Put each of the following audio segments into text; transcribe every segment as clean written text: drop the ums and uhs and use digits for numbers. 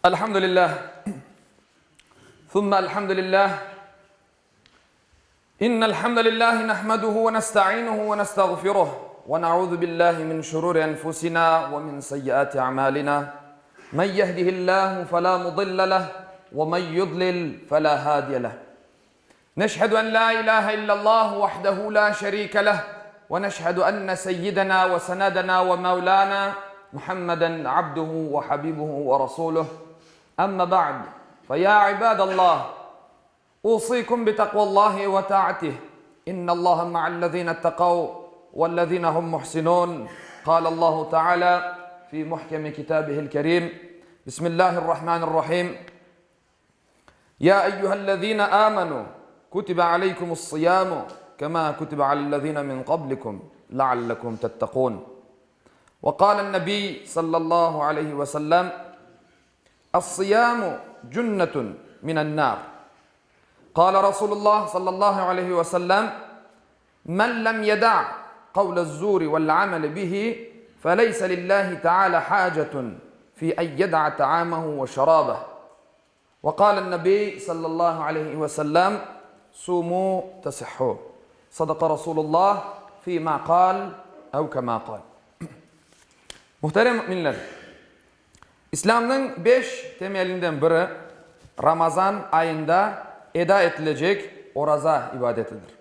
Elhamdülillah. Thumma elhamdülillah. İnnel hamdelellahi nahmaduhu ve nesta'inuhu ve nestağfiruh ve na'udzu billahi min şururi enfusina ve min sayyiati a'malina. Men yehdihillahu fela mudille leh ve men yudlil fela hadiye leh. Neşhedü en la ilahe illallah vahdehu la şerike leh ve neşhedü enne seyyidena ve senedena ve mevlana Muhammeden abduhu ve habibuhu ve rasuluh. Amma ba'd. Feya ibadallah. أوصيكم بتقوى الله وطاعته إن الله مع الذين اتقوا والذين هم محسنون قال الله تعالى في محكم كتابه الكريم بسم الله الرحمن الرحيم يا أيها الذين آمنوا كتب عليكم الصيام كما كتب على الذين من قبلكم لعلكم تتقون وقال النبي صلى الله عليه وسلم الصيام جنة من النار قال رسول الله صلى الله عليه وسلم من لم يدع قول الزور والعمل به فليس لله تعالى حاجة في أن يدع طعامه وشرابه وقال النبي صلى الله عليه وسلم صوموا تصحوا صدق رسول الله فيما قال أو كما قال. Muhterem müminler, İslam'ın 5 temelinden biri Ramazan ayında eda edilecek oraza ibadetidir.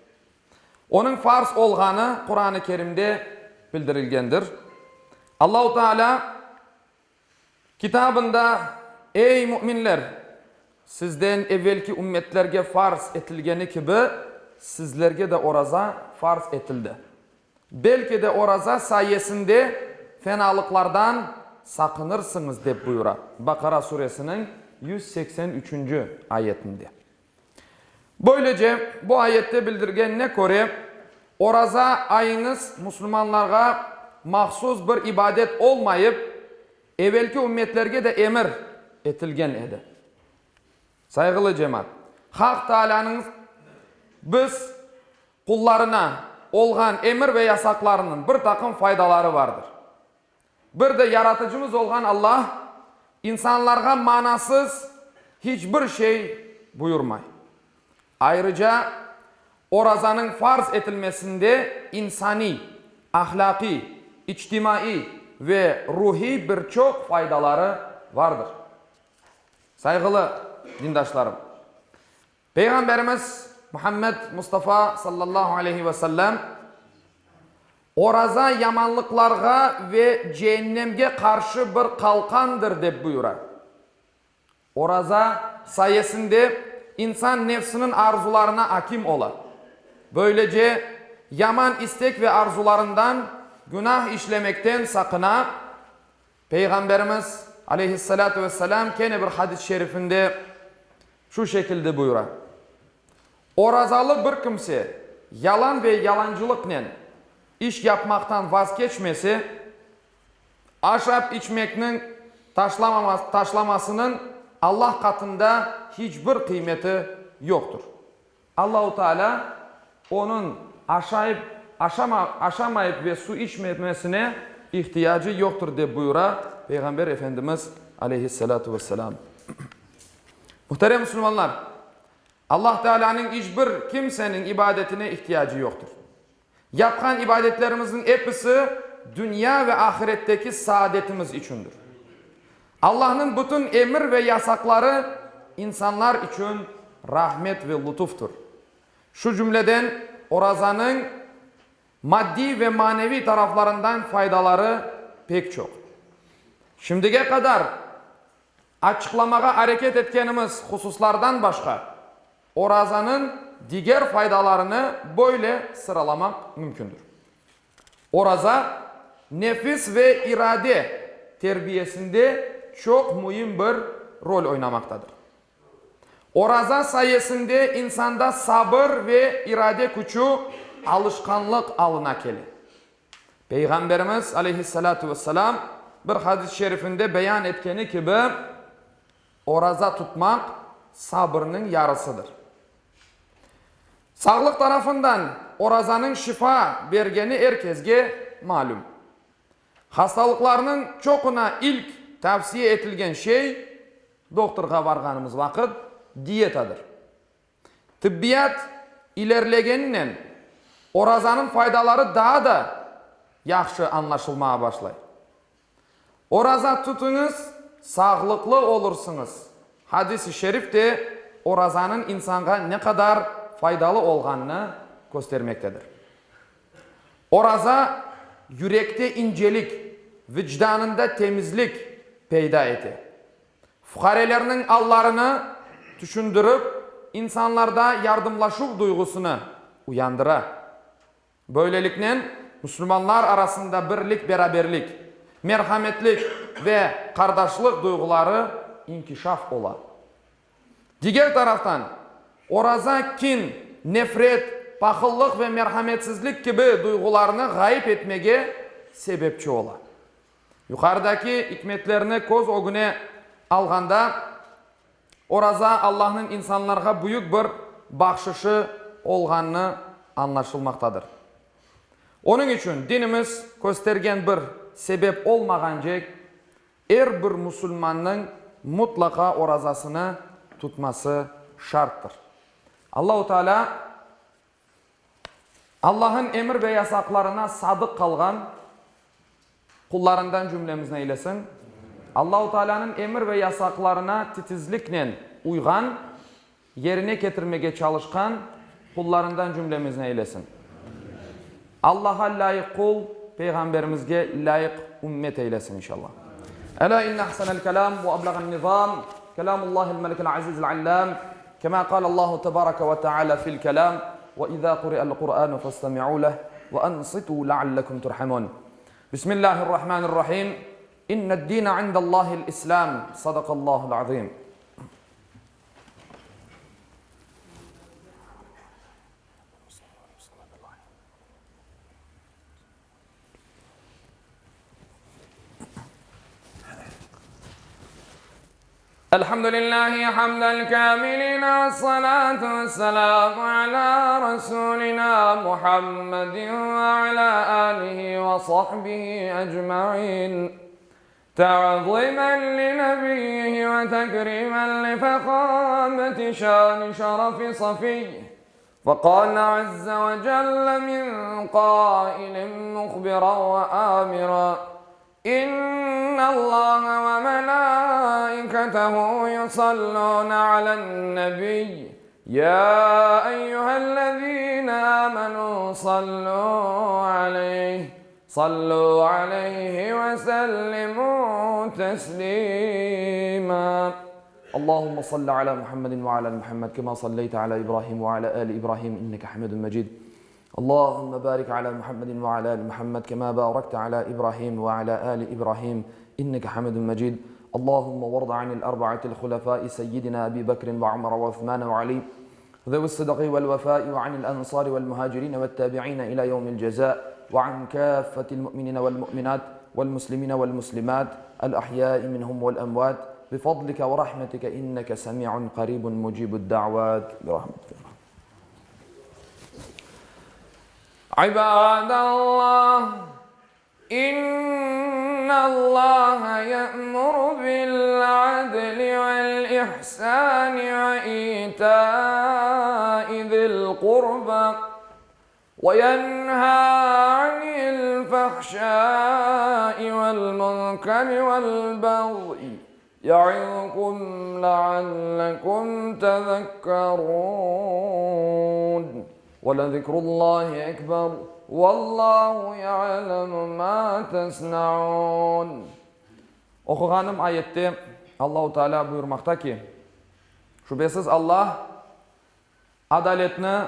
Onun farz olğanı Kur'an-ı Kerim'de bildirilgendir. Allah-u Teala kitabında ey müminler sizden evvelki ümmetlerge farz etilgeni gibi sizlerge de oraza farz etildi. Belki de oraza sayesinde fenalıklardan sakınırsınız deyip buyurar. Bakara suresinin 183. ayetinde. Böylece bu ayette bildirgenine göre oraza ayınız Müslümanlara mahsus bir ibadet olmayıp evvelki ümmetlerge de emir etilgen edi. Saygılı cemaat, Hak Teala'nın biz kullarına olğan emir ve yasaklarının bir takım faydaları vardır. Bir de yaratıcımız olğan Allah insanlarga manasız hiçbir şey buyurmay. Ayrıca orazanın farz edilmesinde insani, ahlaki, içtimai ve ruhi birçok faydaları vardır. Saygılı dindaşlarım, Peygamberimiz Muhammed Mustafa sallallahu aleyhi ve sellem oraza yamanlıklarga ve cehennemge karşı bir kalkandır deyip buyurar. Oraza sayesinde İnsan nefsinin arzularına hakim ola. Böylece yaman istek ve arzularından günah işlemekten sakına. Peygamberimiz aleyhissalatu vesselam kene bir hadis-i şerifinde şu şekilde buyurar. Orazalı bir kimse yalan ve yalancılıkla iş yapmaktan vazgeçmesi, aşrap içmekinin taşlamasının Allah katında hiçbir kıymeti yoktur. Allah-u Teala onun aşamayıp ve su içmemesine ihtiyacı yoktur diye buyurar Peygamber Efendimiz aleyhissalatu vesselam. Muhterem Müslümanlar, Allah Teala'nın hiçbir kimsenin ibadetine ihtiyacı yoktur. Yapkan ibadetlerimizin hepsi dünya ve ahiretteki saadetimiz içindir. Allah'ın bütün emir ve yasakları insanlar için rahmet ve lütuftur. Şu cümleden orazanın maddi ve manevi taraflarından faydaları pek çok. Şimdiye kadar açıklamaya hareket etkenimiz hususlardan başka orazanın diğer faydalarını böyle sıralamak mümkündür. Oraza nefis ve irade terbiyesinde çok mühim bir rol oynamaktadır. Oraza sayesinde insanda sabır ve irade gücü alışkanlık alına gelir. Peygamberimiz aleyhissalatu vesselam bir hadis-i şerifinde beyan etkeni gibi oraza tutmak sabrının yarısıdır. Sağlık tarafından orazanın şifa bergeni herkesge malum. Hastalıklarının çokuna ilk tavsiye etilgen şey doktorga barganımız vakit diyetadır. Tibbiyat ilerlegeninden orazanın faydaları daha da yaxşı anlaşılmaya başlayır. Oraza tutunuz, sağlıklı olursunuz. Hadis-i şerif de orazanın insanga ne kadar faydalı olganını göstermektedir. Oraza yürekte incelik, vicdanında temizlik peyda eti. Fukarelerinin allarını düşündürüp, insanlarda yardımlaşıp duygusunu uyandıra. Böylelikle Müslümanlar arasında birlik, beraberlik, merhametlik ve kardeşlik duyguları inkişaf ola. Diğer taraftan oraza kin, nefret, bakıllık ve merhametsizlik gibi duygularını gayip etmeye sebepçi ola. Yukarıdaki hikmetlerini koz ogune alganda oraza Allah'ın insanlarga büyük bir bakşışı olganını anlaşılmaktadır. Onun için dinimiz göstergen bir sebep olmagancak her bir Müslümanın mutlaka orazasını tutması şarttır. Allah-u Teala Allah'ın emir ve yasaklarına sadık kalgan kullarından cümlemizine eylesin. Allah-u Teala'nın emir ve yasaklarına titizlikle uygan, yerine getirmeye çalışkan kullarından cümlemizine eylesin. Allah'a layık kul, Peygamberimizge layık ümmet eylesin inşallah. Ela inne ahsanel kelam ve ablagan nizam, kelamullahil melikil azizil allam, kema kal Allahu tebareke ve teala fil kelam, ve izâ kuri'al Kur'anu fastami'û leh, ve ansitu la'allekum turhamun. Bismillahirrahmanirrahim. İnned dîne indallâhil islam, sadakallâhul azîm. Elhamdülillahi hamdel kâmilina ve salatu ve selamu ala Resulina Muhammedin ve ala alihi ve sahbihi ecma'in. Ta'zimen li nebiyyihi ve tekrimen li fekâmeti şâni şerefi safiyh. فقال عز وجل من قائل مخبرا وآمرا إن الله وملائكته يصلون على النبي يا أيها الذين آمنوا صلوا عليه وسلموا تسليما اللهم صل على محمد وعلى محمد كما صليت على إبراهيم وعلى آل إبراهيم إنك حميد مجيد اللهم بارك على محمد وعلى آل محمد كما باركت على إبراهيم وعلى آل إبراهيم إنك حميد مجيد اللهم وارض عن الأربعة الخلفاء سيدنا أبي بكر وعمر وعثمان وعلي ذوي الصدق والوفاء وعن الأنصار والمهاجرين والتابعين إلى يوم الجزاء وعن كافة المؤمنين والمؤمنات والمسلمين والمسلمات الأحياء منهم والأموات بفضلك ورحمتك إنك سميع قريب مجيب الدعوات برحمتك. عباد الله إن الله يأمر بالعدل والإحسان وإيتاء ذي القربى وينهى عن الفحشاء والمنكر والبغي يعظكم لعلكم تذكرون ولذكر الله أكبر والله يعلم ما تصنعون. Okuğanım ayette Allah-u Teala buyurmakta ki şüphesiz Allah adaletini,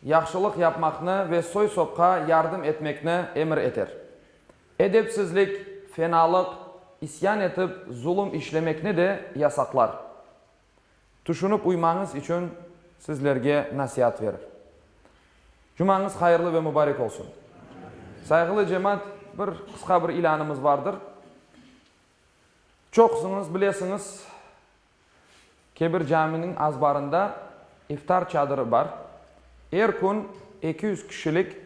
yaxşılık yapmakını ve soy sopka yardım etmekini emir eter. Edepsizlik, fenalık, isyan etip zulüm işlemekni de yasaklar. Düşünüp uymanız için sizlerge nasihat verir. Cumanız hayırlı ve mübarek olsun. Saygılı cemaat, bir kısa bir ilanımız vardır. Çoksınız, bilesiniz, Kebir Cami'nin azbarında iftar çadırı var. Her gün 200 kişilik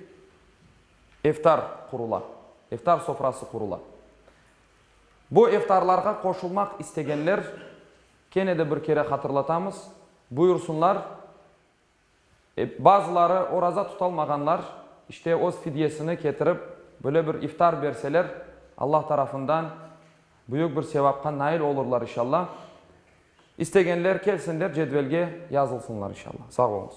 iftar kurula, iftar sofrası kurula. Bu iftarlarga koşulmak istegenler Kene de bir kere hatırlatamız. Buyursunlar. Bazıları oraza tutalmaganlar işte o fidyesini getirip böyle bir iftar verseler Allah tarafından büyük bir sevapka nail olurlar inşallah. İstegenler kelsinler, cedvelge yazılsınlar inşallah. Sağ olun.